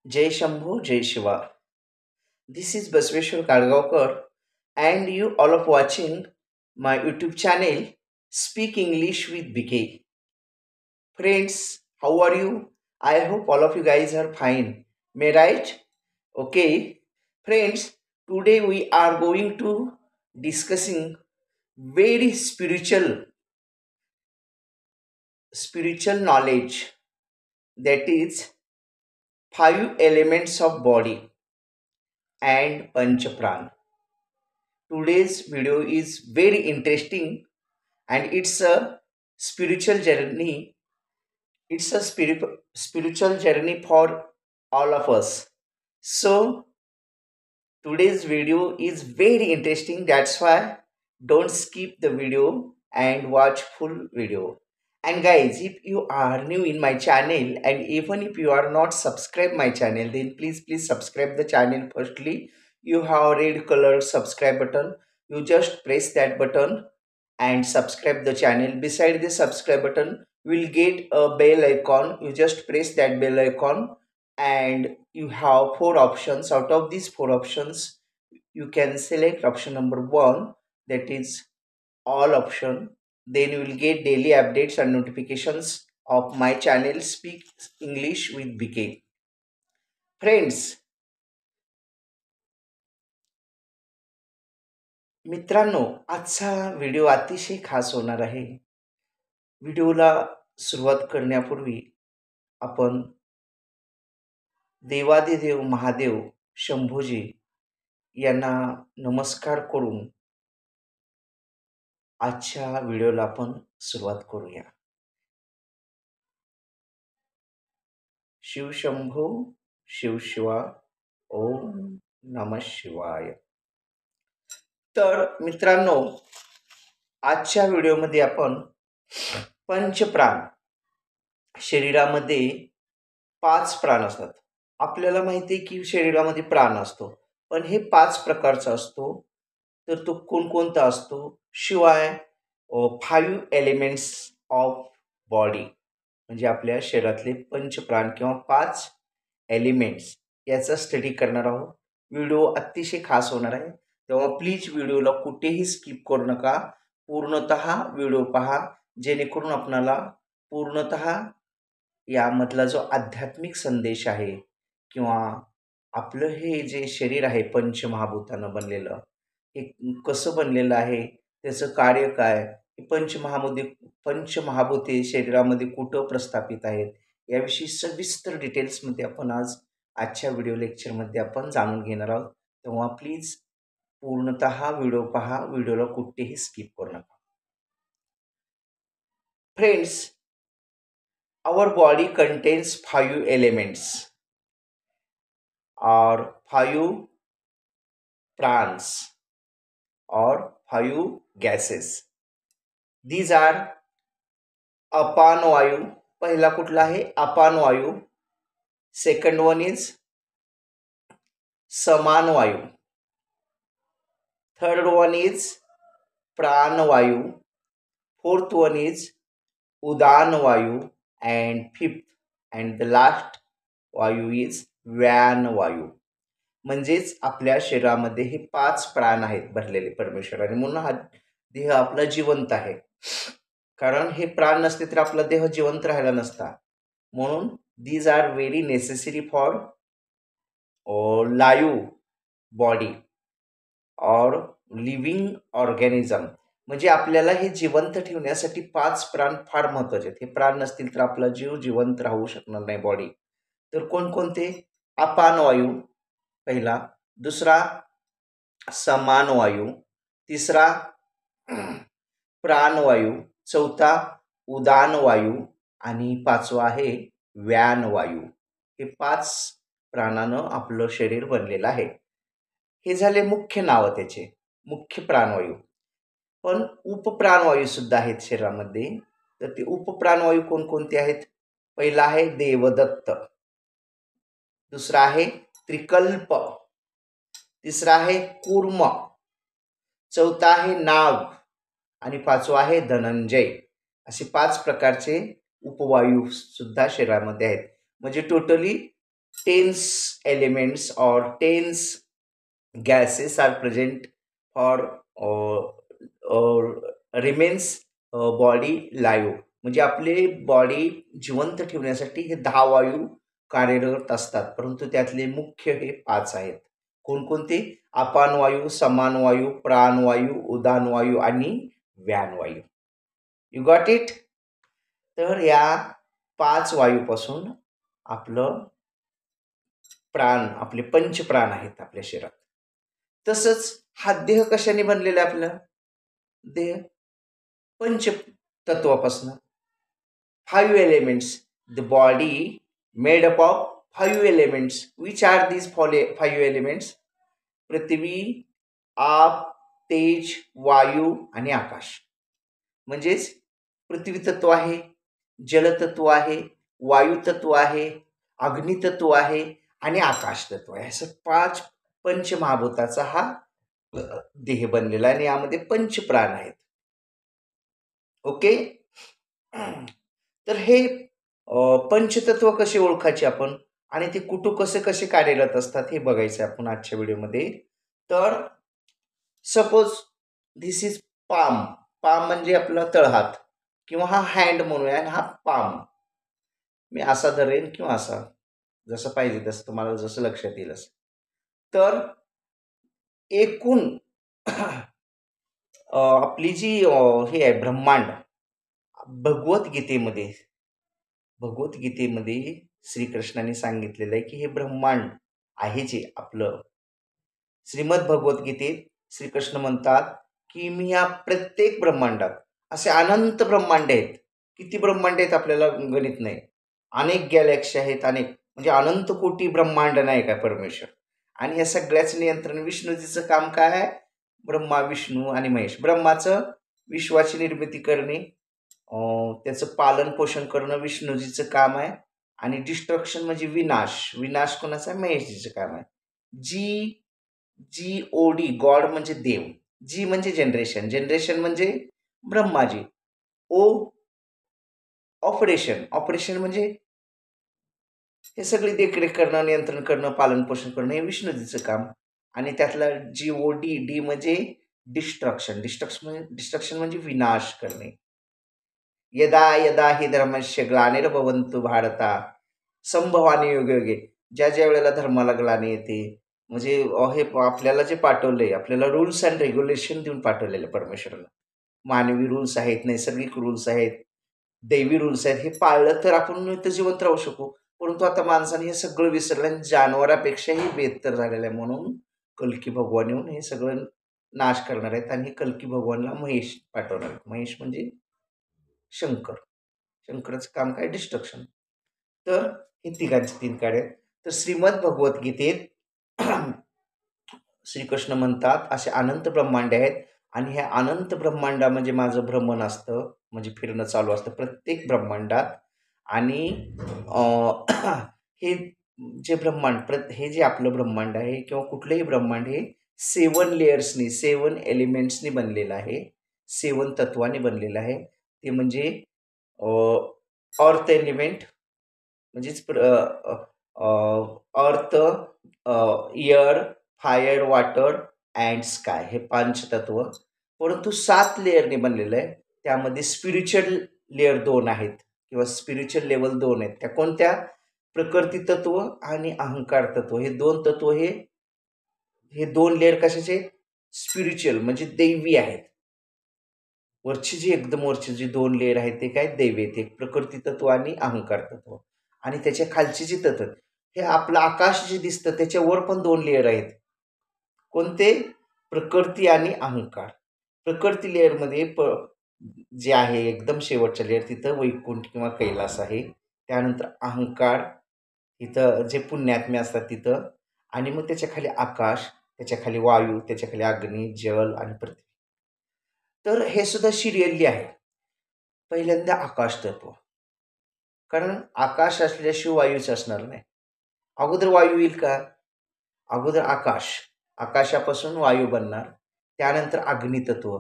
Jai Shambhu, Jai Shiva. This is Basveshwar Kadgaonkar, and you all of watching my YouTube channel Speak English with BK. Friends, how are you? I hope all of you guys are fine. May right? Okay. Friends, today we are going to discussing very spiritual knowledge, that is five elements of body and panchapran. Today's video is very interesting and it's a spiritual journey. It's a spiritual journey for all of us. So, today's video is very interesting. That's why don't skip the video and watch full video. And guys, if you are new in my channel and even if you are not subscribed my channel, then please subscribe the channel. Firstly, you have red color subscribe button. You just press that button and subscribe the channel. Beside the subscribe button, you will get a bell icon. You just press that bell icon and you have four options. Out of these four options, you can select option number one, that is all option. Then you will get daily updates and notifications of my channel Speak English with BK. Friends, मित्रांनो, आजचा video अतिशय खास होणार आहे. व्हिडिओला सुरुवात करण्यापूर्वी आपण देवादिदेव महादेव शंभूजी यांना नमस्कार करून आजच्या व्हिडिओला आपण सुरुवात करूया. शिवशंभो शिवशिवा ओम नमः शिवाय. तर मित्रांनो, आजच्या व्हिडिओमध्ये आपण पंचप्राण, शरीरामध्ये 5 प्राण असतात. आपल्याला माहिती आहे की शरीरामध्ये प्राण असतो, पण हे 5 प्रकारचा असतो. तर तो कोणकोणता असतो? शिवाय 5 एलिमेंट्स ऑफ बॉडी, म्हणजे आपल्या शरीरातले पंचप्राण किंवा 5 एलिमेंट्स याचा स्टडी करणार आहोत. व्हिडिओ अतिशय खास होणार आहे, तेव्हा प्लीज व्हिडिओला कुठेही स्किप करू नका. पूर्णतः व्हिडिओ पहा, जेणेकरून आपणाला पूर्णतः यामधला जो आध्यात्मिक संदेश आहे किंवा आपलं हे जे शरीर आहे पंचमहाभूतानं बनलेलं, हे कसं बनलेलं आहे, त्याचं कार्य काय, हे पंचमहाभूते शरीरामध्ये कुठं प्रस्थापित आहेत, याविषयी सविस्तर डिटेल्समध्ये आपण आजच्या व्हिडिओ लेक्चरमध्ये आपण जाणून घेणार आहोत. तेव्हा प्लीज पूर्णतः व्हिडिओ पहा, व्हिडिओला कुठेही स्किप करू नका. Friends, our body contains 5 elements or 5 prans or 5 gases. These are अपान वायू. पहिला कुठला आहे? अपान वायू. सेकंड वन इज समान वायू. थर्ड वन इज प्राणवायू. फोर्थ वन इज उदान वायू. and fifth and the last वायू इज व्यान वायू. म्हणजेच आपल्या शरीरामध्ये हे 5 प्राण आहेत भरलेले परमेश्वराने, म्हणून हा देह आपला जिवंत आहे. कारण हे प्राण नसते तर आपला देह जिवंत राहिला नसता. म्हणून these are very necessary for live body और लिव्हिंग ऑर्गॅनिझम. म्हणजे आपल्याला हे जिवंत ठेवण्यासाठी 5 प्राण फार महत्त्वाचे आहेत. हे प्राण नसतील तर आपला जीव जिवंत राहू शकणार नाही बॉडी. तर कोणकोणते? अपान वायू पहिला, दुसरा समान वायू, तिसरा प्राणवायू, चौथा उदान वायू आणि पाचवा आहे व्यान वायू. हे 5 प्राणानं आपलं शरीर बनलेलं आहे. हे झाले मुख्य नाव त्याचे, मुख्य प्राणवायू. पण उपप्राणवायू सुद्धा आहेत शरीरामध्ये. तर ते उपप्राणवायू कोणकोणते आहेत? पहिला आहे देवदत्त, दुसरा आहे त्रिकल्प, तिसरा आहे कूर्म, चौथा आहे नाग आणि पाचवा आहे धनंजय. असे 5 प्रकारचे उपवायू सुद्धा शरीरामध्ये आहेत. म्हणजे totally 10 elements or 10 gases are present for remains body live. म्हणजे आपले बॉडी जिवंत ठेवण्यासाठी हे 10 वायू कार्यरत असतात, परंतु त्यातले मुख्य हे 5 आहेत. कोणकोणते? अपान वायू, समान वायू, प्राणवायू, उदान वायू आणि व्यान वायू. You got it? तर या 5 वायूपासून आपलं प्राण, आपले पंचप्राण आहेत आपल्या शरीरात. तसंच हा देह कशाने बनलेला आहे? आपला देह पंचतत्वापासून. 5 elements. The body made up of 5 elements. Which are these 5 elements? पृथ्वी, आप, तेज, वायू आणि आकाश. म्हणजेच पृथ्वी तत्व आहे, जलतत्व आहे, वायुतत्व आहे, अग्नितत्व आहे आणि आकाश तत्व आहे. असं 5 पंचमहाभूताचा हा देह बनलेला आहे आणि यामध्ये पंचप्राण आहेत. ओके. तर हे पंचतत्व कसे ओळखायचे आपण आणि ते कुठं कसे कसे कार्यरत असतात हे बघायचं आपण आजच्या व्हिडिओमध्ये. तर suppose this is palm. Palm म्हणजे आपला तळहात किंवा हा हँड म्हणूया आणि हा पाम. मी असा धरेन किंवा असा, जसं पाहिजे तसं तुम्हाला जसं लक्षात येईल असं. तर एकूण आपली जी हे आहे ब्रह्मांड, भगवद्गीतेमध्ये श्रीकृष्णाने सांगितलेलं आहे की हे ब्रह्मांड आहे जे आपलं, श्रीमद भगवद्गीतेत श्रीकृष्ण म्हणतात की मी या प्रत्येक ब्रह्मांडात, असे अनंत ब्रह्मांड आहेत. किती ब्रह्मांड आहेत आपल्याला गणित नाही. अनेक गॅलेक्सी आहेत, अनेक म्हणजे अनंत कोटी ब्रह्मांड नाही का परमेश्वर. आणि या सगळ्याच नियंत्रण विष्णूजीचं काम काय आहे? ब्रह्मा, विष्णू आणि महेश. ब्रह्माचं विश्वाची निर्मिती करणे, त्याचं पालन पोषण करणं विष्णूजीचं काम आहे. आणि डिस्ट्रक्शन म्हणजे विनाश कोणाचं आहे? महेशजीचं काम आहे. GOD, गॉड म्हणजे देव. जी म्हणजे जनरेशन म्हणजे ब्रह्माजी. ऑपरेशन म्हणजे हे सगळी देखरेख करणं, नियंत्रण करणं, पालन पोषण करणं हे विष्णूजीचं काम. आणि त्यातला GOD म्हणजे डिस्ट्रक्शन म्हणजे विनाश करणे. यदा यदा हि धर्मस्य ग्लानिर्भवन्तु भारता संभवानी युगे युगे. ज्या वेळेला धर्माला ग्लानी येते, म्हणजे हे आपल्याला जे पाठवलंय, आपल्याला रूल्स अँड रेग्युलेशन देऊन पाठवलेलं परमेश्वराला. मानवी रूल्स आहेत, नैसर्गिक रूल्स आहेत, दैवी रूल्स आहेत. हे पाळलं तर आपण इथं जिवंत राहू शकू. परंतु आता माणसाने हे सगळं विसरलं आणि जानवरापेक्षाही बेहतर झालेलं आहे. म्हणून कल्की भगवान येऊन हे सगळं नाश करणार आहेत आणि कल्की भगवानला महेश पाठवणार आहेत. महेश म्हणजे शंकराचं काम काय? डिस्ट्रक्शन. तर हे तिघांचे 3 कार्य. तर श्रीमद भगवद्गीतेत श्रीकृष्ण म्हणतात असे अनंत ब्रह्मांड आहेत आणि ह्या अनंत ब्रह्मांडा म्हणजे माझं भ्रमण असतं, म्हणजे फिरणं चालू असतं प्रत्येक ब्रह्मांडात. आणि हे जे हे जे आपलं ब्रह्मांड आहे किंवा कुठलंही ब्रह्मांड हे 7 लेयर्सनी, 7 एलिमेंट्सनी बनलेलं आहे, 7 तत्वाने बनलेलं आहे. ते म्हणजे अर्थ एलिमेंट म्हणजेच अर्थ, air, fire, water and sky हे पंचतत्व. परंतु 7 लेअरने बनलेलं आहे. त्यामध्ये स्पिरिच्युअल लेअर 2 आहेत किंवा स्पिरिच्युअल लेवल 2 आहेत. त्या कोणत्या? प्रकृती तत्व आणि अहंकार तत्व. हे 2 तत्व हे 2 लेअर कशाचे? स्पिरिच्युअल म्हणजे दैवी आहेत. एकदम वरची जी 2 लेअर आहेत ते काय? दैवी आहेत. एक प्रकृती तत्व आणि अहंकार तत्व. आणि त्याच्या खालची जी तत्व, हे आपलं आकाश जे दिसतं त्याच्यावर पण 2 लेअर आहेत. कोणते? प्रकृती आणि अहंकार. प्रकृती लेअरमध्ये जे आहे एकदम शेवटच्या लेअर तिथं वैकुंठ किंवा कैलास आहे. त्यानंतर अहंकार, इथं जे पुण्यात्मे असतात तिथं. आणि मग त्याच्या खाली आकाश, त्याच्या खाली वायू, त्याच्या खाली अग्नी, जल आणि पृथ्वी. तर हे सुद्धा सिरियली आहे. पहिल्यांदा आकाश तत्व, कारण आकाश असल्याशिवाय वायूच असणार नाही. अगोदर वायू येईल का? अगोदर आकाशापासून वायू बनणार. त्यानंतर अग्नितत्व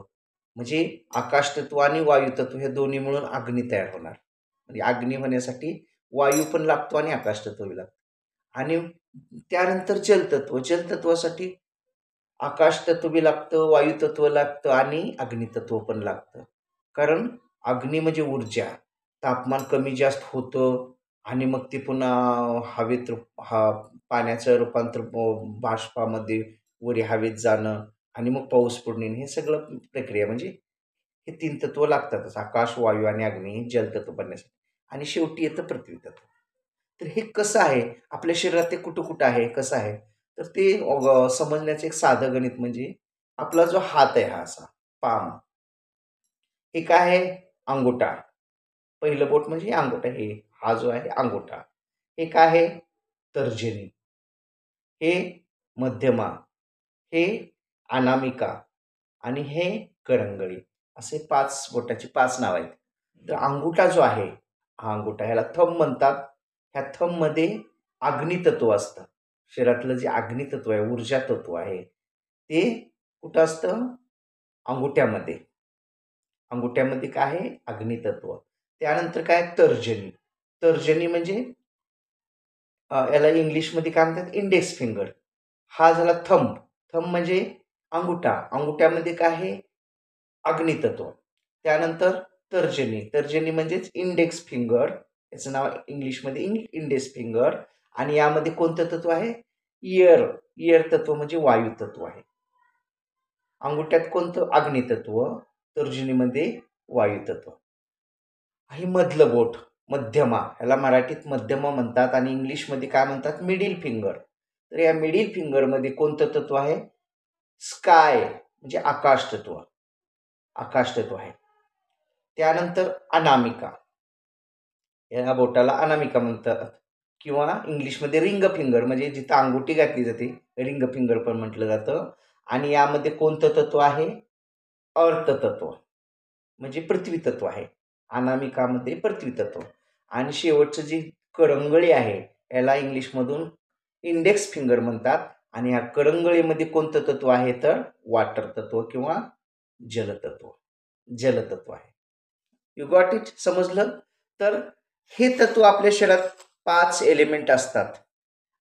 म्हणजे आकाश तत्व आणि वायू तत्व हे दोन्ही मिळून अग्नी तयार होणार. म्हणजे अग्नी होण्यासाठी वायू पण लागतो आणि आकाश तत्व लागतं. आणि त्यानंतर जलतत्व. जलतत्वासाठी आकाश तत्व बी लागतं, वायू तत्व लागतं आणि अग्नितत्व पण लागतं. कारण अग्नी म्हणजे ऊर्जा. तापमान कमी जास्त होतं आणि मग ते पुन्हा हवेत हा पाण्याचं रूपांतर बाष्पामध्ये वर हवेत जाणं आणि मग पाऊस पडणे हे सगळं प्रक्रिया म्हणजे हे 3 तत्व लागतातच. आकाश, वायू आणि अग्नी हे जलतत्व बनण्यासाठी आणि शेवटी येतं पृथ्वी तत्व. तर हे कसं आहे? आपल्या शरीरात ते कुठं-कुठं आहे? कसं आहे? तर ते समजण्याचं एक साधं गणित म्हणजे आपला जो हात आहे हा असा पाम, हे काय आहे? अंगुठा. पहिलं बोट म्हणजे अंगुठा हे. हा जो आहे अंगुठा. हे काय आहे? तर्जनी. हे मध्यमा. हे अनामिका आणि हे करंगळी. असे 5 बोटाची 5 नावं आहेत. तर अंगुठा जो आहे, हा अंगुठा ह्याला थंब म्हणतात. ह्या थंबमध्ये अग्नितत्व असतं. शरीरातलं जे अग्नितत्व आहे, ऊर्जा तत्व आहे, ते कुठं असतं? अंगुठ्यामध्ये. अंगुठ्यामध्ये काय आहे? अग्नितत्व. त्यानंतर काय? तर्जनी. तर्जनी म्हणजे याला इंग्लिशमध्ये काय म्हणतात? Index finger. हा झाला थंब. थंब म्हणजे अंगुठा. अंगुठ्यामध्ये काय आहे? अग्नितत्व. त्यानंतर तर्जनी. तर्जनी म्हणजेच इंडेक्स फिंगर. याचं नाव इंग्लिशमध्ये इंडेक्स फिंगर आणि यामध्ये कोणतं तत्व आहे? एअर. एअर तत्व म्हणजे वायू तत्व आहे. अंगुठ्यात कोणतं? अग्नितत्व. तर्जनीमध्ये वायू तत्व. हे मधलं बोट, मध्यमा. ह्याला मराठीत मध्यमा म्हणतात आणि इंग्लिशमध्ये काय म्हणतात? Middle finger. तर या मिडल फिंगरमध्ये कोणतं तत्व आहे? स्काय म्हणजे आकाश तत्व. आकाश तत्व आहे. त्यानंतर अनामिका. या बोटाला अनामिका म्हणतात किंवा इंग्लिशमध्ये रिंग फिंगर म्हणजे जिथं अंगुठी घातली जाते, रिंग फिंगर पण म्हटलं जातं. आणि यामध्ये कोणतं तत्व आहे? अर्थ तत्व म्हणजे पृथ्वी तत्व आहे. अनामिकामध्ये पृथ्वी तत्व आणि शेवटचं जी करंगळी आहे, याला इंग्लिशमधून इंडेक्स फिंगर म्हणतात आणि ह्या करंगळीमध्ये कोणतं तत्व आहे? तर वॉटर तत्व किंवा जलतत्व. जलतत्व आहे. You got it? समजलं? तर हे तत्व आपल्या शरीरात 5 एलिमेंट असतात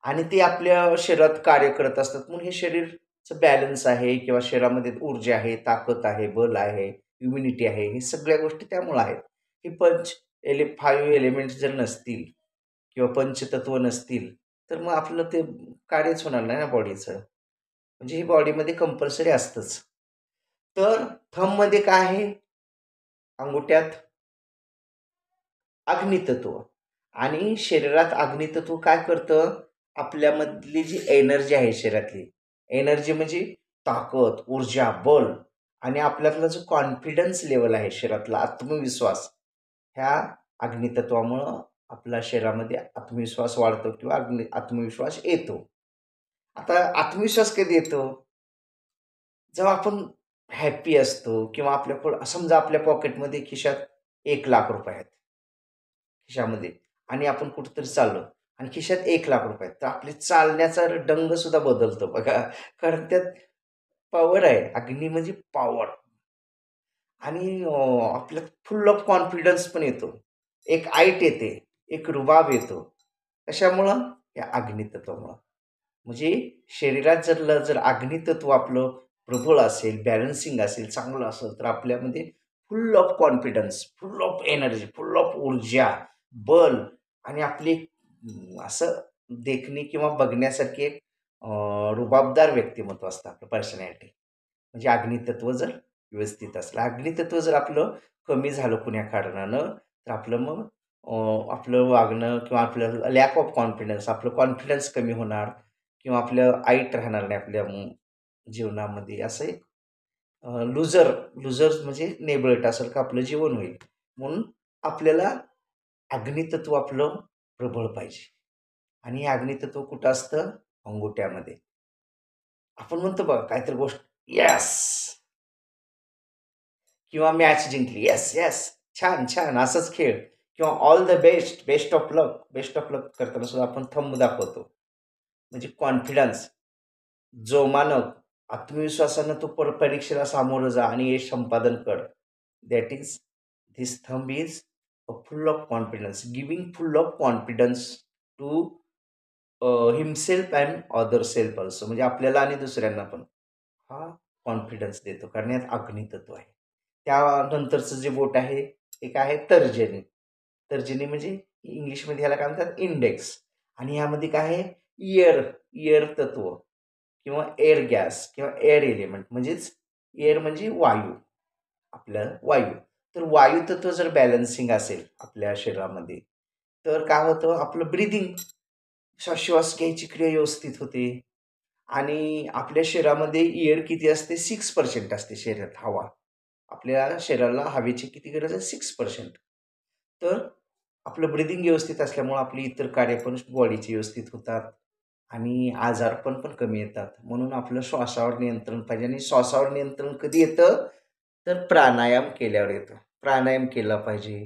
आणि ते आपल्या शरीरात कार्य करत असतात. म्हणून हे शरीरचं बॅलन्स आहे किंवा शरीरामध्ये ऊर्जा आहे, ताकद आहे, बल आहे, इम्युनिटी आहे. हे सगळ्या गोष्टी त्यामुळे आहेत. हे 5 एलिमेंट्स जर नसतील किंवा पंचतत्व नसतील, तर मग आपलं ते कार्यच होणार नाही ना बॉडीचं. म्हणजे हे बॉडीमध्ये कंपल्सरी असतंच. तर थंबमध्ये काय आहे? अंगुठ्यात अग्नितत्व आणि शरीरात अग्नितत्व काय करतं? आपल्यामधली जी एनर्जी आहे शरीरातली, एनर्जी म्हणजे ताकद, ऊर्जा, बल आणि आपल्यातला जो कॉन्फिडन्स लेव्हल आहे शरीरातला आत्मविश्वास, ह्या अग्नितत्वामुळं आपल्या शरीरामध्ये आत्मविश्वास वाढतो किंवा आत्मविश्वास येतो. आता आत्मविश्वास कधी येतो? जेव्हा आपण हॅपी असतो किंवा समजा आपल्या पॉकेटमध्ये खिशात ₹1,00,000 आहेत. खिशामध्ये आणि आपण कुठेतरी चाललो आणि खिशात ₹1,00,000 आहेत. तर आपली चालण्याचा ढंग सुद्धा बदलतो बघा. कारण त्यात पॉवर आहे. अग्नी म्हणजे पॉवर आणि आपल्यात फुल ऑफ कॉन्फिडन्स पण येतो. एक ऐट येते, एक रुबाब येतो. कशामुळं? या अग्नितत्वामुळं. म्हणजे शरीरात जर अग्नितत्व आपलं प्रबळ असेल, बॅलन्सिंग असेल, चांगलं असेल, तर आपल्यामध्ये फुल of confidence, full of energy, full of ऊर्जा, बल आणि आपली असं देखणी किंवा बघण्यासारखी एक रुबाबदार व्यक्तिमत्व असतं आपलं पर्सनॅलिटी. म्हणजे अग्नितत्व जर व्यवस्थित असलं. अग्नितत्व जर आपलं कमी झालं कुण्या कारणानं, तर आपलं मग आपलं वागणं किंवा आपलं लॅक ऑफ कॉन्फिडन्स, आपलं कॉन्फिडन्स कमी होणार किंवा आपलं ऐट राहणार नाही आपल्या जीवनामध्ये. असं एक लुझर म्हणजे नेबळटासारखं आपलं जीवन होईल. म्हणून आपल्याला अग्नितत्व आपलं प्रबळ पाहिजे आणि हे अग्नितत्व कुठं असतं? अंगुठ्यामध्ये. आपण म्हणतो बघा काहीतरी गोष्ट येस! किंवा मॅच जिंकली. Yes, yes. छान, छान. असंच खेळ किंवा all the best, best of luck. Best of luck करताना सुद्धा आपण थंब दाखवतो. म्हणजे कॉन्फिडन्स, जोमानं, आत्मविश्वासानं तू परीक्षेला सामोरं जा आणि यश संपादन कर. That is this thumb is full of confidence, giving full of confidence to himself and other self also, म्हणजे आपल्याला आणि दुसऱ्यांना पण हा कॉन्फिडन्स देतो, कारण यात अग्नितत्व आहे. त्यानंतरचं जे बोट आहे ते काय आहे, तर्जनी. तर्जनी म्हणजे इंग्लिशमध्ये ह्याला काय म्हणतात, इंडेक्स. आणि ह्यामध्ये काय आहे, एअर एअर तत्व किंवा एअर गॅस किंवा एअर एलिमेंट, म्हणजेच एअर म्हणजे वायू, आपलं वायू. तर वायू तत्व जर बॅलन्सिंग असेल आपल्या शरीरामध्ये, तर काय होतं, आपलं ब्रिदिंग, श्वास घ्यायची क्रिया व्यवस्थित होते. आणि आपल्या शरीरामध्ये एअर किती असते, 6% असते शरीरात हवा. आपल्या शरीराला हवेची किती गरज आहे, 6%. तर आपलं ब्रिदिंग व्यवस्थित असल्यामुळं आपली इतर कार्य पण बॉडीची व्यवस्थित होतात आणि आजारपण पण कमी येतात. म्हणून आपलं श्वासावर नियंत्रण पाहिजे. आणि श्वासावर नियंत्रण कधी येतं, तर प्राणायाम केल्यावर येतं. प्राणायाम केला पाहिजे.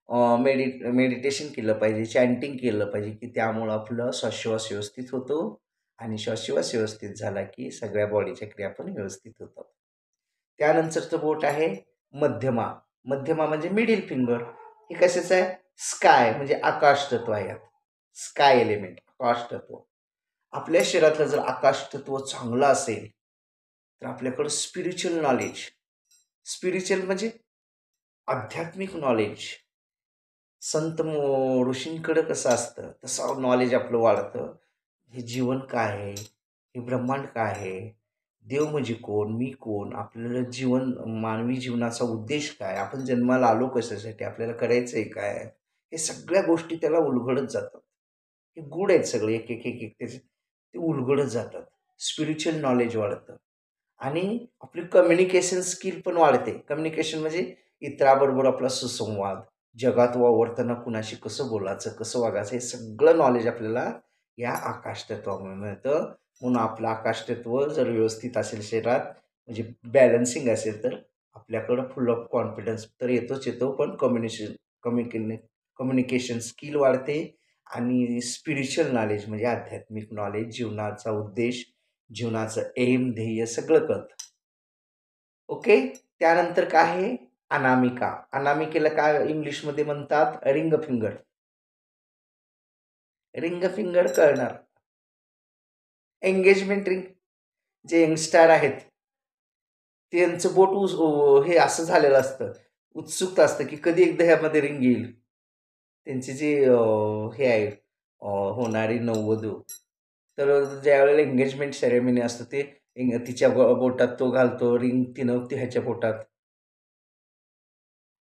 मेडिटेशन केलं पाहिजे, चॅन्टिंग केलं पाहिजे, की त्यामुळं आपलं श्वासोच्छ्वास व्यवस्थित होतो. आणि श्वासोच्छ्वास व्यवस्थित झाला की सगळ्या बॉडीच्या क्रिया पण व्यवस्थित होतात. त्यानंतरचं बोट आहे मध्यमा. मध्यमा म्हणजे मिडल फिंगर. हे कशाचं आहे, स्काय म्हणजे आकाश तत्व आहे यात. स्काय एलिमेंट, आकाश तत्व. आपल्या शरीरातलं जर आकाश तत्व चांगलं असेल, तर आपल्याकडं स्पिरिच्युअल नॉलेज, स्पिरिच्युअल म्हणजे आध्यात्मिक नॉलेज, ऋषींकडे कसं असतं तसं नॉलेज आपलं वाढतं. हे जीवन काय आहे, हे ब्रह्मांड काय आहे, देव म्हणजे कोण, मी कोण, आपल्याला जीवन, मानवी जीवनाचा उद्देश काय, आपण जन्माला आलो कशासाठी, आपल्याला करायचं आहे काय, हे सगळ्या गोष्टी त्याला उलगडत जातात. हे गूढ आहेत सगळे, एक एक एक एक त्याचे ते उलगडत जातात. स्पिरिच्युअल नॉलेज वाढतं. आणि आपली कम्युनिकेशन स्किल पण वाढते. कम्युनिकेशन म्हणजे इतराबरोबर आपला सुसंवाद, जगात वावरताना कुणाशी कसं बोलायचं, कसं वागायचं, हे सगळं नॉलेज आपल्याला या आकाशतत्वामुळे मिळतं. म्हणून आपलं आकाशतत्व जर व्यवस्थित असेल शरीरात, म्हणजे बॅलन्सिंग असेल, तर आपल्याकडं फुल ऑफ कॉन्फिडन्स तर येतोच येतो, पण कम्युनिकेशन स्किल वाढते. आणि स्पिरिच्युअल नॉलेज म्हणजे आध्यात्मिक नॉलेज, जीवनाचा उद्देश, जीवनाचं एम, ध्येय सगळं कळतं. ओके. त्यानंतर काय आहे, अनामिका. अनामिकेला काय इंग्लिशमध्ये म्हणतात, रिंग फिंगर. रिंग फिंगर कळणार, एंगेजमेंट रिंग. जे यंगस्टार आहेत त्यांचं बोट हे असं झालेलं असतं, उत्सुकता असतं की कधी एकदा ह्यामध्ये रिंग येईल. त्यांची जी हे आहे, होणारी नववधू, तर ज्यावेळेला एंगेजमेंट सेरेमनी असतं, ते तिच्या बोटात तो घालतो रिंग, तिनं ती ह्याच्या बोटात.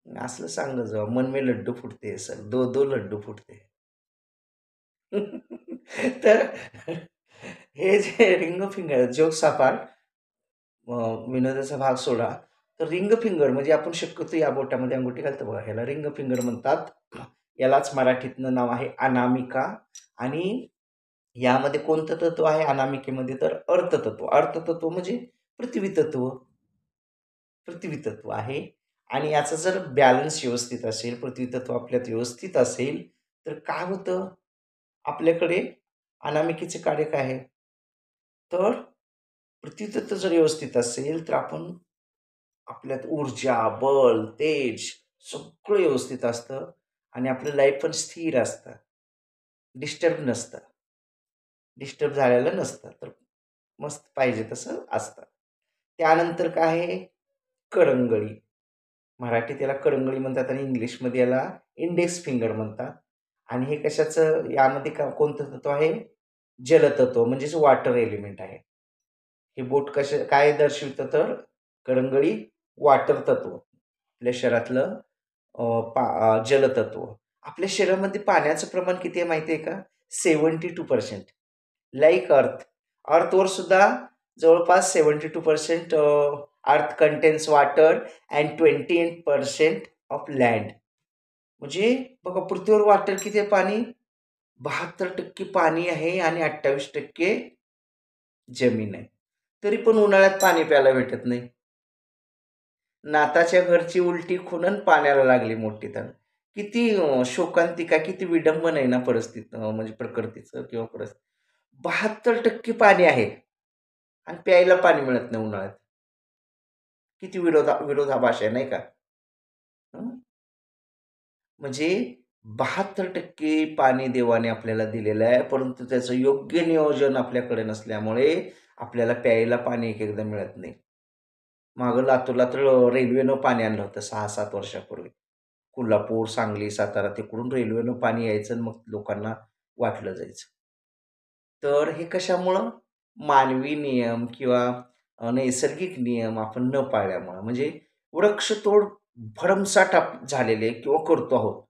असलं सांगत जाऊ, मन में लड्डू फुटते सर, दो दो लड्डू फुटते. तर हे जे रिंग फिंगर, जोक्स अपार्ट, विनोदाचा भाग सोडा. तर रिंग फिंगर म्हणजे आपण शक्यतो या बोटामध्ये अंगुठी घालतो बघा, ह्याला रिंग फिंगर म्हणतात. यालाच मराठीतनं नाव आहे अनामिका. आणि यामध्ये कोणतं तत्व आहे अनामिकेमध्ये, तर अर्थतत्व. अर्थतत्व म्हणजे पृथ्वी तत्व, पृथ्वी तत्व आहे. आणि याचा जर बॅलन्स व्यवस्थित असेल, पृथ्वी तत्व आपल्यात व्यवस्थित असेल, तर काय होतं, आपल्याकडे अनामिकेचे कार्य काय आहे, तर पृथ्वी तत्व जर व्यवस्थित असेल, तर आपण, आपल्यात ऊर्जा, बल, तेज सगळं व्यवस्थित असतं. आणि आपलं लाईफ पण स्थिर असतं, डिस्टर्ब नसतं, डिस्टर्ब झालेलं नसतं. तर मस्त पाहिजे तसं असतं. त्यानंतर काय आहे, करंगळी. मराठीत याला करंगळी म्हणतात आणि इंग्लिशमध्ये याला इंडेक्स फिंगर म्हणतात. आणि हे कशाचं, यामध्ये कोणतं तत्व आहे, जलतत्व म्हणजेच वॉटर एलिमेंट आहे. हे बोट काय दर्शवितं, तर करंगळी वॉटर तत्व, आपल्या शरीरातलं जलतत्व. आपल्या शरीरामध्ये पाण्याचं प्रमाण किती आहे माहिती आहे का, 72%. लाईक अर्थ, अर्थवर सुद्धा जवळपास 72% अर्थ contains water and 28% of land. म्हणजे बघा, पृथ्वीवर वॉटर किती आहे, पाणी 72% पाणी आहे आणि 28% जमीन आहे. तरी पण उन्हाळ्यात पाणी प्यायला भेटत नाही. नाताच्या घरची उलटी खुणन पाण्याला लागली मोठी तहान. किती शोकांतिका, किती विडंबन आहे ना परिस्थिती, म्हणजे प्रकृतीचं किंवा परिस्थिती. 72% पाणी आहे आणि प्यायला पाणी मिळत नाही उन्हाळ्यात. किती विरोधाभास आहे नाही का? हं? म्हणजे 72% पाणी देवाने आपल्याला दिलेलं आहे, परंतु त्याचं योग्य नियोजन आपल्याकडे नसल्यामुळे आपल्याला प्यायला पाणी एक-एकदा मिळत नाही. मागं लातूरला तर रेल्वेनं पाणी आणलं होतं 6-7 वर्षापूर्वी. कोल्हापूर, सांगली, सातारा तिकडून रेल्वेनं पाणी यायचं आणि मग लोकांना वाटलं जायचं. तर हे कशामुळं? मानवी नियम किंवा नैसर्गिक नियम आपण न पाळल्यामुळं. म्हणजे वृक्षतोड भरमसाठ झालेली आहे किंवा करतो आहोत.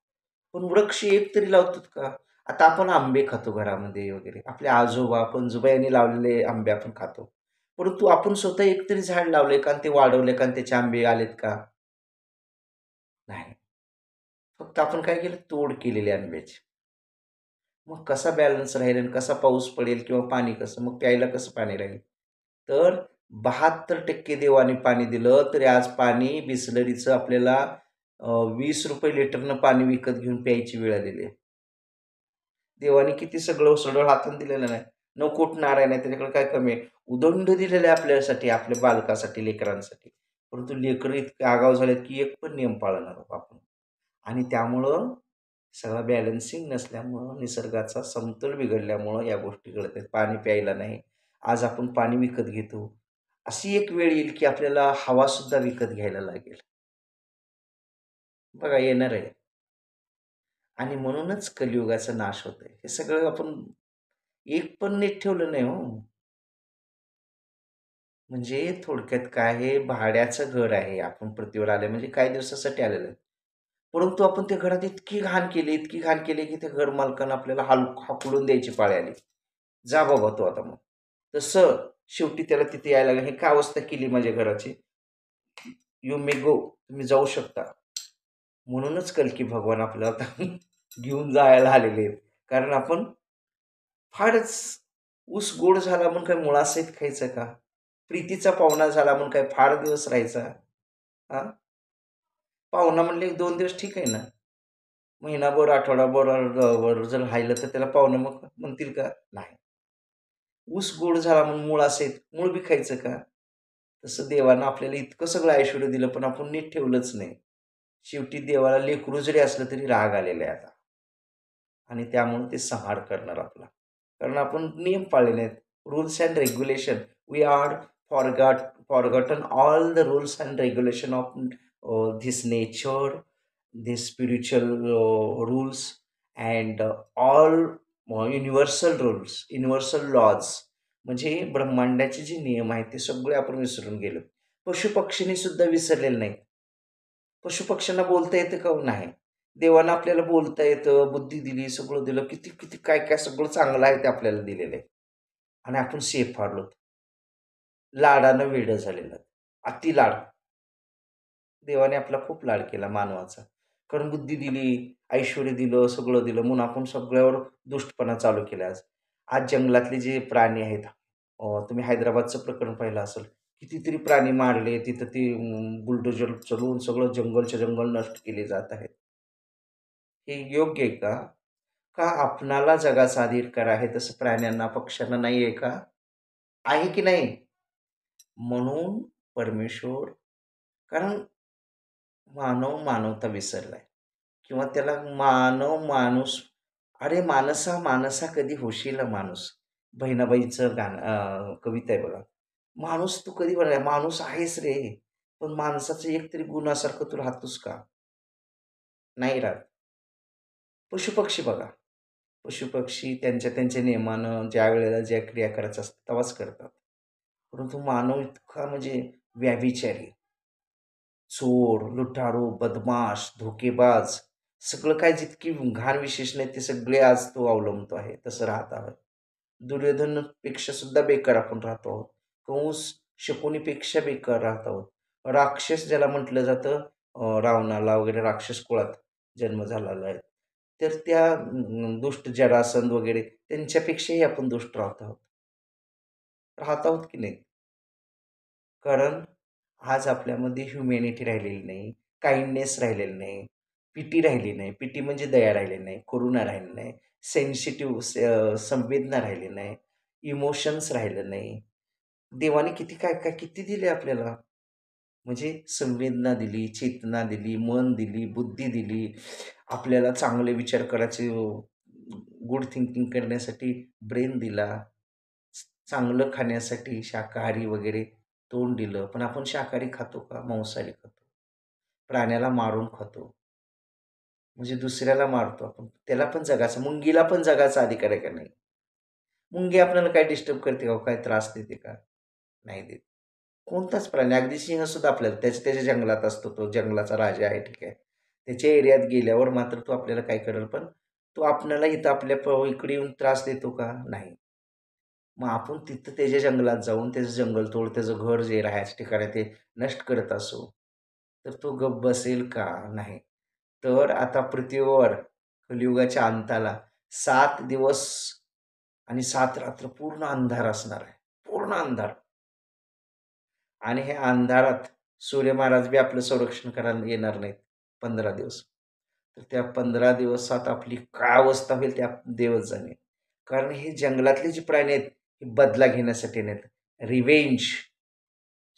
पण वृक्ष एक तरी लावतात का? आता आपण आंबे खातो घरामध्ये वगैरे. आपले आजोबा, पणजोबा यांनी लावलेले आंबे आपण खातो. परंतु आपण स्वतः एक तरी झाड लावलंय का आणि ते वाढवलंय का आणि त्याचे आंबे आलेत का? नाही. फक्त आपण काय केलं? तोड केलेली आंब्याची. मग कसा बॅलन्स राहील आणि कसा पाऊस पडेल किंवा पाणी कसं? मग प्यायला कसं पाणी राहील? तर 72% देवाने पाणी दिलं, तरी आज पाणी बिसलरीचं आपल्याला ₹20 लिटरनं पाणी विकत घेऊन प्यायची वेळ आलेली आहे. देवाने किती सगळं सरळ हाताने दिलेलं नाही. न कोट नारायण आहे त्याच्याकडे काय कमी आहे. उदंड दिलेलं आहे आपल्यासाठी, आपल्या बालकासाठी, लेकरांसाठी. परंतु लेकरं इतके आगाऊ झालेत, की एक पण नियम पाळणार आहोत आपण. आणि त्यामुळं सगळा बॅलन्सिंग नसल्यामुळं, निसर्गाचा समतोल बिघडल्यामुळं या गोष्टी घडत आहेत. पाणी प्यायला नाही. आज आपण पाणी विकत घेतो. अशी एक वेळ येईल, की आपल्याला हवासुद्धा विकत घ्यायला लागेल. बघा येणार आहे. आणि म्हणूनच कलियुगाचा नाश होतोय. हे सगळं आपण एक पण नीट ठेवलं नाही हो. म्हणजे थोडक्यात काय आहे, भाड्याचं घर आहे. आपण पृथ्वीवर आलोय म्हणजे काही दिवसासाठी आलेलो आहे. परंतु आपण त्या घरात इतकी घाण केली, की त्या घर मालकानं आपल्याला हाकलून द्यायची पाळी आली. जा बाबा तू आता मग. तसं शेवटी त्याला तिथे यायला लागलं. "हे काय अवस्था केली माझ्या घराची? यू मे गो." तुम्ही जाऊ शकता. म्हणूनच कल्की भगवान आपल्याला आता घेऊन जायला आलेले आहेत. कारण आपण फारच ऊस गोड झाला म्हणून काय मुळासहित खायचं का? प्रीतीचा पाहुणा झाला म्हणून काय फार दिवस राहायचा? हां? पाहुणा म्हणले 2 दिवस ठीक आहे ना. महिनाभर, आठवडाभर वर जर राहिलं तर त्याला पाहुणे मग म्हणतील का? नाही. ऊस गोड झाला म्हणून मुळासहित मूळ बी खायचं का? तसं देवानं आपल्याला इतकं सगळं ऐश्वर्य दिलं, पण आपण नीट ठेवलंच नाही. शेवटी देवाला लेकरू जरी असलं तरी राग आलेला आहे आता आणि त्यामुळे ते संहार करणार आपला. कारण आपण नियम पाळले नाहीत. Rules and regulation. We are forgot forgotten all the rules and regulation of this nature, this spiritual rules and all universal rules, universal laws. म्हणजे ब्रह्मांडाचे जे नियम आहेत ते सगळे आपण विसरून गेलो. पशुपक्षींनी सुद्धा विसरलेले नाहीत. पशुपक्ष्यांना बोलता येतं का? नाही. देवानं आपल्याला बोलता येतं, बुद्धी दिली, सगळं दिलं. किती, किती काय-काय सगळं चांगलं आहे ते आपल्याला दिलेलं आहे. आणि आपण सेफ हारलोत. लाडानं वेडं झालेलं. अतिलाड. देवाने आपला खूप लाड केला मानवाचा. कारण बुद्धी दिली, ऐश्वर्य दिलं, सगळं दिलं म्हणून आपण सगळ्यावर दुष्टपणा चालू केला आज. आज जंगलातले जे प्राणी आहेत, तुम्ही हैदराबादचं प्रकरण पाहिलं असेल. कितीतरी प्राणी मारले, तिथं ते बुलडोजर चलवून सगळं जंगलच्या जंगल नष्ट केले जात आहेत. हे योग्य आहे का? का आपणाला जगाचा अधिकार आहे तसं प्राण्यांना, पक्ष्यांना नाही आहे का? आहे की नाही? म्हणून परमेश्वर कारण मानव मानवता विसरलाय किंवा त्याला मानव माणूस अरे मानसा मानसा कधी होशील माणूस. बहिणाबाईचं गाणं कविता आहे बघा. माणूस तू कधी बनला माणूस आहेस रे, पण माणसाचं एक तरी गुणासारखं तू राहतोस का? नाही राहत. पशुपक्षी बघा. पशुपक्षी त्यांच्या त्यांच्या नियमानं ज्यावेळेला ज्या क्रिया करायच्या असतात तेव्हाच करतात. परंतु मानव इतका म्हणजे व्यभिचारी, चोर, लुटारू, बदमाश, धोकेबाज सगळं काही जितकी घाण विशेषणं आहेत ते सगळे आज तो अवलंबतो आहे. तसं राहत आहोत. दुर्योधनपेक्षा सुद्धा बेकार आपण राहतो आहोत. कंस, शकुनीपेक्षा बेकार राहत आहोत. राक्षस ज्याला म्हटलं जातं रावणाला वगैरे राक्षस कुळात जन्म झालेला आहे. तर त्या दुष्ट जरासंध वगैरे त्यांच्यापेक्षाही आपण दुष्ट राहत आहोत. राहत आहोत की नाही? कारण आज आपल्यामध्ये ह्युमॅनिटी राहिलेली नाही, काइंडनेस राहिलेली नाही, पिटी राहिली नाही. पिटी म्हणजे दया राहिली नाही, करुणा राहिली नाही, सेन्सिटिव्ह संवेदना राहिली नाही, इमोशन्स राहिलं नाही. देवाने किती काय-काय किती दिले आपल्याला. म्हणजे संवेदना दिली, चेतना दिली, मन दिली, बुद्धी दिली. आपल्याला चांगले विचार करायचे, गुड थिंकिंग करण्यासाठी ब्रेन दिला. चांगलं खाण्यासाठी शाकाहारी वगैरे तोंड दिलं. पण आपण शाकाहारी खातो का? मांसाहारी खातो. प्राण्याला मारून खातो. म्हणजे दुसऱ्याला मारतो आपण. त्याला पण जगायचं, मुंगीला पण जगायचा अधिकार आहे का नाही? मुंगी आपल्याला काय डिस्टर्ब करते का? काय त्रास देते का? नाही देत. कोणताच प्राणी, अगदी सिंह सुद्धा आपल्याला त्याच्या त्याच्या जंगलात असतो, तो जंगलाचा राजा आहे, ठीक आहे. त्याच्या एरियात गेल्यावर मात्र तो आपल्याला काय करेल, पण तो आपल्याला इथं आपल्या इकडे येऊन त्रास देतो का? नाही. मग आपण तिथं त्याच्या जंगलात जाऊन त्याचं जंगलतोड, त्याचं घर जे राहायचं ठिकाण आहे ते नष्ट करत असू, तर तो गप्प बसेल का? नाही. तर आता पृथ्वीवर कलियुगाच्या अंताला 7 दिवस आणि 7 रात्र पूर्ण अंधार असणार आहे. पूर्ण अंधार. आणि ह्या अंधारात सूर्य महाराज बी आपलं संरक्षण करायला येणार नाहीत 15 दिवस. तर त्या 15 दिवसात आपली काय अवस्था होईल ते देवच जाणे. कारण हे जंगलातले जे प्राणी आहेत, हे बदला घेण्यासाठी नाहीत. रिव्हेंज,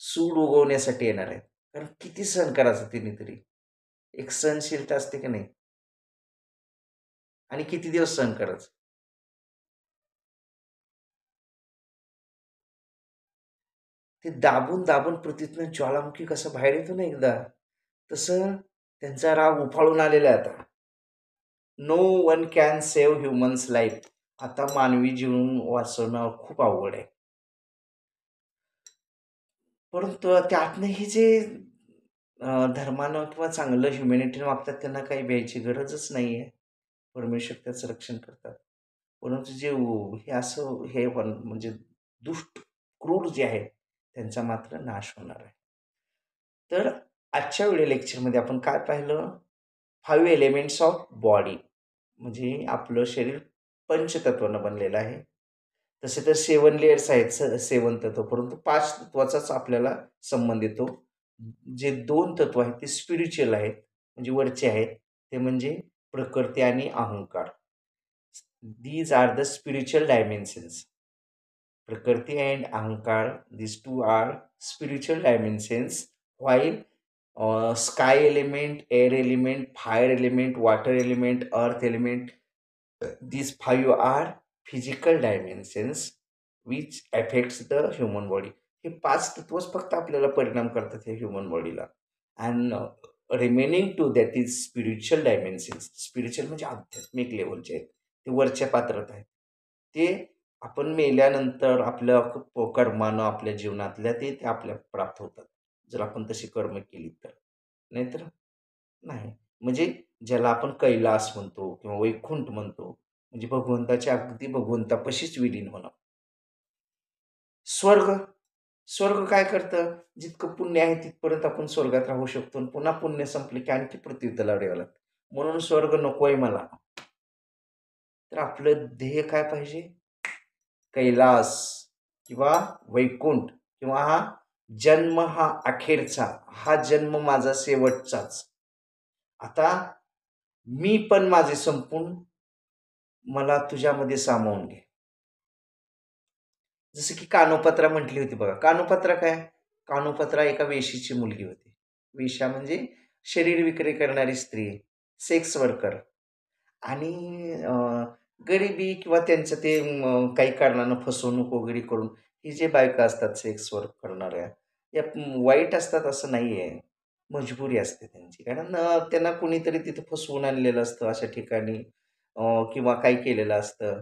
सूड उगवण्यासाठी येणार आहेत. कारण किती सहन करायचं तिने तरी. एक सहनशीलता असते की नाही? आणि किती दिवस सहन करायचं? ते दाबून, दाबून पृथ्वीतनं ज्वालामुखी कसं बाहेर येतो ना एकदा, तसं त्यांचा राग उफाळून आलेला आहे आता. No one can save humans life. आता मानवी जीवन वाचवणं खूप अवघड आहे. परंतु त्यातनं हे जे धर्मानं किंवा चांगलं ह्युमॅनिटीनं वागतात त्यांना काही भ्यायची गरजच नाही आहे. परमेश्वर त्याचं रक्षण करतात. परंतु जे हे असं हे म्हणजे दुष्ट, क्रूर जे आहेत, त्यांचा मात्र नाश होणार आहे. तर आजच्या व्हिडिओ लेक्चरमध्ये आपण काय पाहिलं? 5 एलिमेंट्स ऑफ बॉडी, म्हणजे आपलं शरीर पंचतत्वानं बनलेलं आहे. तसे तर 7 लेयर्स आहेत, 7 तत्व, परंतु 5 तत्वाचाच आपल्याला संबंध येतो. जे 2 तत्व आहेत ते स्पिरिच्युअल आहेत, म्हणजे वरचे आहेत. ते म्हणजे प्रकृती आणि अहंकार. These are the spiritual dimensions. Prakriti and Ahankar, these two are spiritual dimensions, while sky element, air element, fire element, water element, earth element, these five are physical dimensions which affects the human body. हे 5 तत्वच फक्त आपल्याला परिणाम करतात हे human बॉडीला. And remaining to that is spiritual dimensions. Spiritual म्हणजे आध्यात्मिक लेवलचे आहेत. ते वरच्या पात्रात आहेत. ते आपण मेल्यानंतर आपल्या कर्मानं आपल्या जीवनातल्या ते आपल्याला प्राप्त होतात. जर आपण तशी कर्म केली तर. नाहीतर नाही. म्हणजे ज्याला आपण कैलास म्हणतो किंवा वैकुंठ म्हणतो. म्हणजे भगवंताच्या अगदी भगवंतापाशीच विलीन होणं. स्वर्ग. स्वर्ग काय करतं? जितकं पुण्य आहे तिथपर्यंत आपण स्वर्गात राहू शकतो आणि पुन्हा पुण्य संपले की आणखी पृथ्वी तलावर यावं लागतं. म्हणून स्वर्ग नकोय मला. तर आपलं ध्येय काय पाहिजे? कैलास किंवा वैकुंठ, किंवा हा जन्म हा अखेरचा, हा जन्म माझा शेवटचाच. आता मी पण माझे संपून मला तुझ्यामध्ये सामावून घे. जसं की कानोपात्रा म्हटली होती बघा. कानोपात्रा काय? कानोपात्रा एका वेशीची मुलगी होती. वेश्या म्हणजे शरीर विक्री करणारी स्त्री, सेक्स वर्कर. आणि गरिबी किंवा त्यांचं ते काही कारणानं फसवणूक वगैरे करून ही जे बायका असतात सेक्स वर्क करणाऱ्या, या वाईट असतात असं नाही आहे. मजबुरी असते त्यांची. कारण त्यांना कुणीतरी तिथं फसवून आणलेलं असतं अशा ठिकाणी, किंवा काही केलेलं असतं,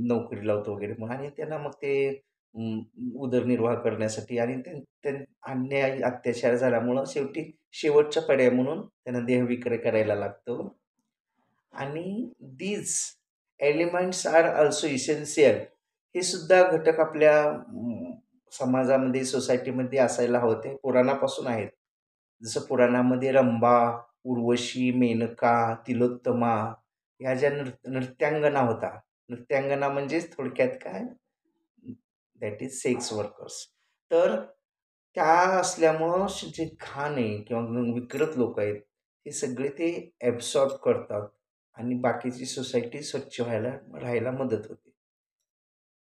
नोकरी लावतो वगैरे म्हणून, आणि त्यांना मग ते उदरनिर्वाह करण्यासाठी आणि अन्याय अत्याचार झाल्यामुळं शेवटी शेवटच्या पर्याय म्हणून त्यांना देहविक्रय करायला लागतो. आणि these elements are also essential. हे सुद्धा घटक आपल्या समाजामध्ये, सोसायटीमध्ये असायला हवं. पुराणापासून आहेत. जसं पुराणामध्ये रंभा, उर्वशी, मेनका, तिलोत्तमा ह्या ज्या नृत्यांगना होता. नृत्यांगना म्हणजेच थोडक्यात काय? That is sex workers. तर त्या असल्यामुळं जे घाण आहे किंवा विकृत लोक आहेत, हे सगळे ते ॲब्सॉर्ब करतात आणि बाकीची सोसायटी स्वच्छ राहायला मदत होते.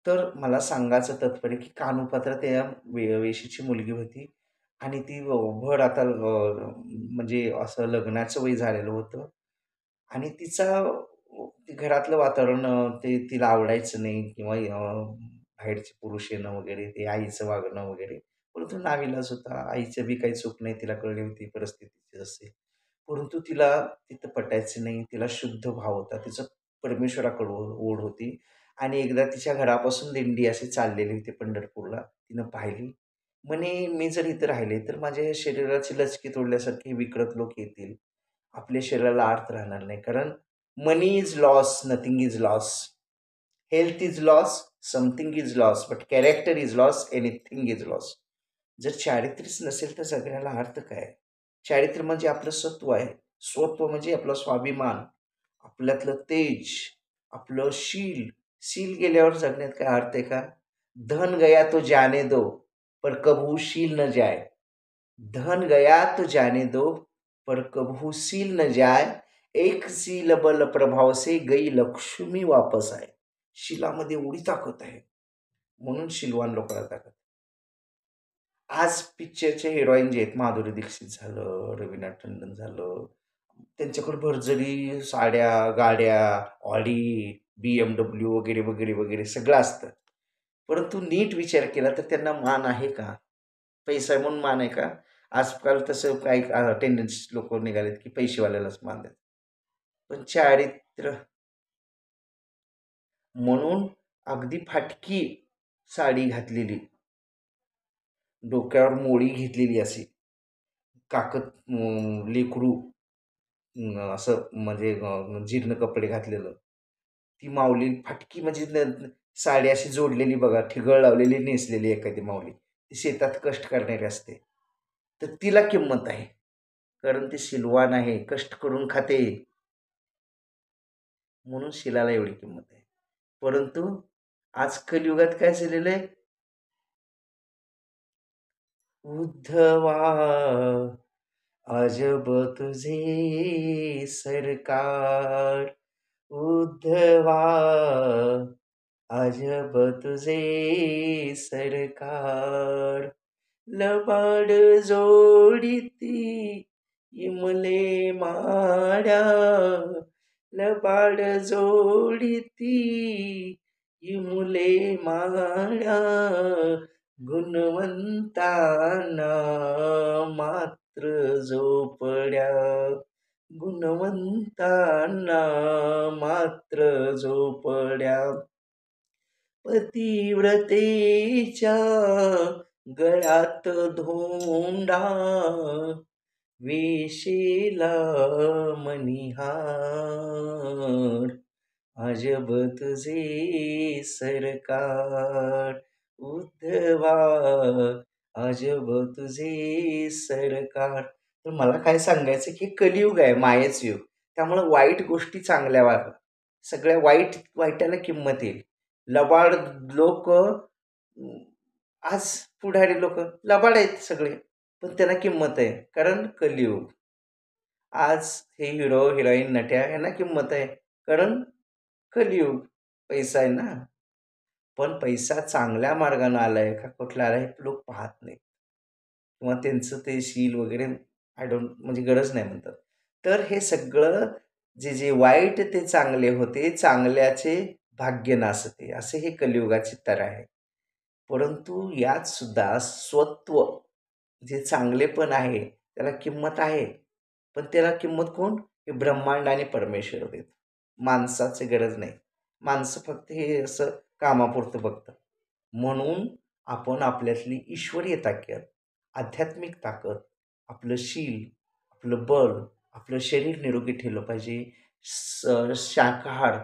तर मला सांगायचं तात्पर्य की कानोपात्रा त्या वेशीची मुलगी होती. आणि ती भर आता म्हणजे असं लग्नाचं वय झालेलं होतं आणि ते घरातलं वातावरण ते तिला आवडायचं नाही किंवा बाहेरचे पुरुष येणं वगैरे, ते आईचं वागणं वगैरे. परंतु नाईलाज होता. आईची बी काही चूक नाही. तिला कळली होती परिस्थिती असेल. परंतु तिला तिथं पटायचं नाही. तिला शुद्ध भाव होता. तिचं परमेश्वराकडे ओढ होती आणि एकदा तिच्या घरापासून दिंडी अशी चाललेली होती पंढरपूरला. तिनं पाहिली. म्हणे, "मी जर इथं राहिले, तर माझ्या शरीराची लचकी तोडल्यासारखे विकृत लोक येतील. आपल्या शरीराला अर्थ राहणार नाही." कारण money is lost, nothing is lost. Health is lost, something is lost, but character is lost, anything is lost. जर चारित्र्यच नसेल तर जगण्याला अर्थ काय? चारित्र्य म्हणजे आपलं सत्व आहे. स्वत्व म्हणजे आपला स्वाभिमान, आपल्यातलं तेज, आपलं शील. शील गेल्यावर जगण्यात काय अर्थ आहे का? धन गया तो जाने दो, पर कभू शील न जाए. धन गया तो जाने दो, पर कभू शील न जाए. एक शील बल प्रभाव से गई लक्ष्मी वापस आए. शिलामध्ये एवढी ताकद आहे. म्हणून शीलवान लोकांना ताकद. आज पिक्चरचे हिरोईन जे आहेत, माधुरी दीक्षित झालं, रवीना टंडन झालं, त्यांच्याकडे भरजरी साड्या, गाड्या, ऑडी, BMW वगैरे, वगैरे, वगैरे सगळं असतं. परंतु नीट विचार केला तर त्यांना मान आहे का? पैसा आहे म्हणून मान आहे का? आजकाल तसं काही टेंडन्सी लोकं निघालेत, की पैसेवाल्यालाच मान देतात. पण चारित्र्य म्हणून अगदी फाटकी साडी घातलेली, डोक्यावर मोळी घेतलेली अशी, काकत लेकरू असं म्हणजे जीर्ण कपडे घातलेलं. ती माऊली फाटकी म्हणजे साडी अशी जोडलेली बघा, ठिगळ लावलेली नेसलेली एखादी माऊली. ती शेतात कष्ट करणारी असते. तर तिला किंमत आहे. कारण ती शीलवान आहे, कष्ट करून खाते. म्हणून शीलाला एवढी किंमत आहे. परंतु आज कलियुगात काय झालेलं आहे? उद्धवा अजब तुझे सरकार, उद्धवा अजब तुझे सरकार. लबाड जोडिती इमले माड्या, लबाड जोडिती इमुले माड्या. गुणवंतांना मात्र झोपड्या, गुणवंतांना मात्र झोपड्या. पतिव्रतेच्या गळ्यात धोंडा, वेशीला मणिहार. अजब तुझे सरकार, उद्धवा अजब तुझे सरकार. तर मला काय सांगायचं की कलियुग आहे, मायेचं युग. त्यामुळं वाईट गोष्टी चांगल्या वागा. सगळ्या वाईटाला किंमत येईल. लबाड लोक आज पुढारी लोक लबाड आहेत सगळे, पण त्यांना किंमत आहे. कारण कलियुग. आज हे हिरो, हिरोईन, नट्या यांना किंमत आहे. कारण कलियुग. पैसा आहे ना. पण पैसा चांगल्या मार्गाने आलाय का कुठला आलाय हे लोक पाहत नाहीत. किंवा त्यांचं ते शील वगैरे आय डोंट म्हणजे गरज नाही म्हणतात. तर हे सगळं जे वाईट ते चांगले होते, चांगल्याचे भाग्य नासते, असे हे कलियुगाची तऱ्हा आहे. परंतु यात सुद्धा स्वत्व जे चांगलेपण आहे, त्याला किंमत आहे. पण त्याला किंमत कोण? हे ब्रह्मांड आणि परमेश्वर देतो. माणसाची गरज नाही. माणसं फक्त हे असं कामापुरतं बघतात. म्हणून आपण आपल्यातली ईश्वरीय ताकद, आध्यात्मिक ताकद, आपलं शील, आपलं बळ, आपलं शरीर निरोगी ठेवलं पाहिजे. शाकाहार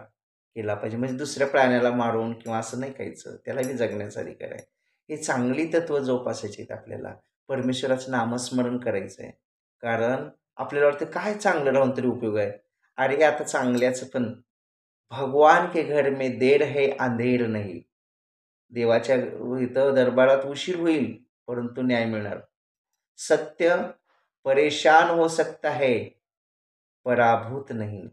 केला पाहिजे. म्हणजे दुसऱ्या प्राण्याला मारून किंवा असं नाही खायचं. त्यालाही जगण्याचा अधिकार आहे. हे चांगली तत्त्व जोपासायची आहेत आपल्याला. परमेश्वराचं नामस्मरण करायचं आहे. कारण आपल्याला वाटतं काय चांगलं राहून तरी उपयोग आहे. अरे आता चांगल्याचं पण भगवान के घर में देर है अंधेर नहीं. देवाच्या इथं दरबारात उशीर होईल, परंतु न्याय मिळणार. सत्य परेशान हो सकता है, पराभूत नहीं.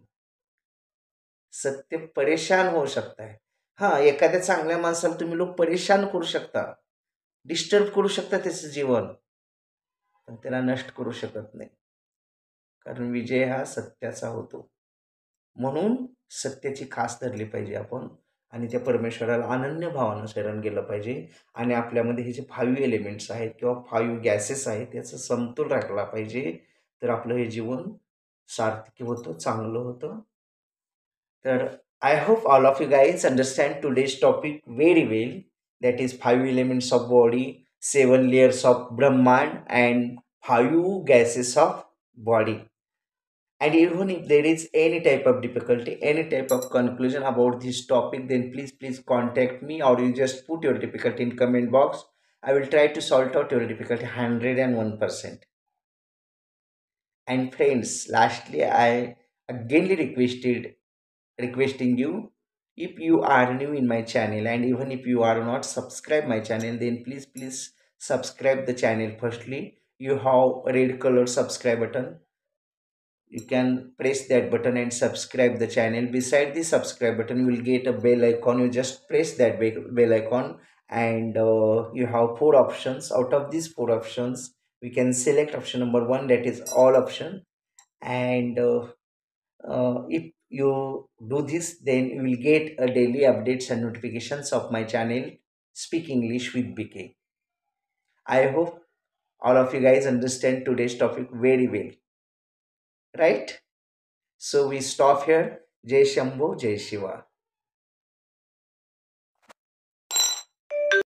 सत्य परेशान होऊ शकता है. हां, एखाद्या चांगल्या माणसाला तुम्ही लोक परेशान करू शकता. डिस्टर्ब करू शकता त्याचं जीवन. पण त्याला नष्ट करू शकत नाही, कारण विजय हा सत्याचा होतो. म्हणून सत्याची खास धरली पाहिजे आपण आणि त्या परमेश्वराला अनन्य भावानं शरण गेलं पाहिजे आणि आपल्यामध्ये हे जे 5 एलिमेंट्स आहेत किंवा 5 गॅसेस आहेत याचा समतोल राखला पाहिजे. तर आपलं हे जीवन सार्थकी होतं, चांगलं होतं. तर I hope all of you guys understand today's topic very well. That is 5 elements of body, 7 layers of Brahman, and 5 gases of body. And even if there is any type of difficulty, any type of conclusion about this topic, then please contact me, or you just put your difficulty in comment box. I will try to sort out your difficulty 101%. And friends, lastly, I againly requesting you, if you are new in my channel and even if you are not subscribe my channel, then please subscribe the channel. Firstly, you have a red color subscribe button. You can press that button and subscribe the channel. Beside the subscribe button, you will get a bell icon. You just press that bell icon, and you have 4 options. Out of these 4 options, we can select option number 1, that is all option. And if you do this, then you will get a daily updates and notifications of my channel Speak English with BK. I hope all of you guys understand today's topic very well, right? So we stop here. Jai Shambho, Jai Shiva.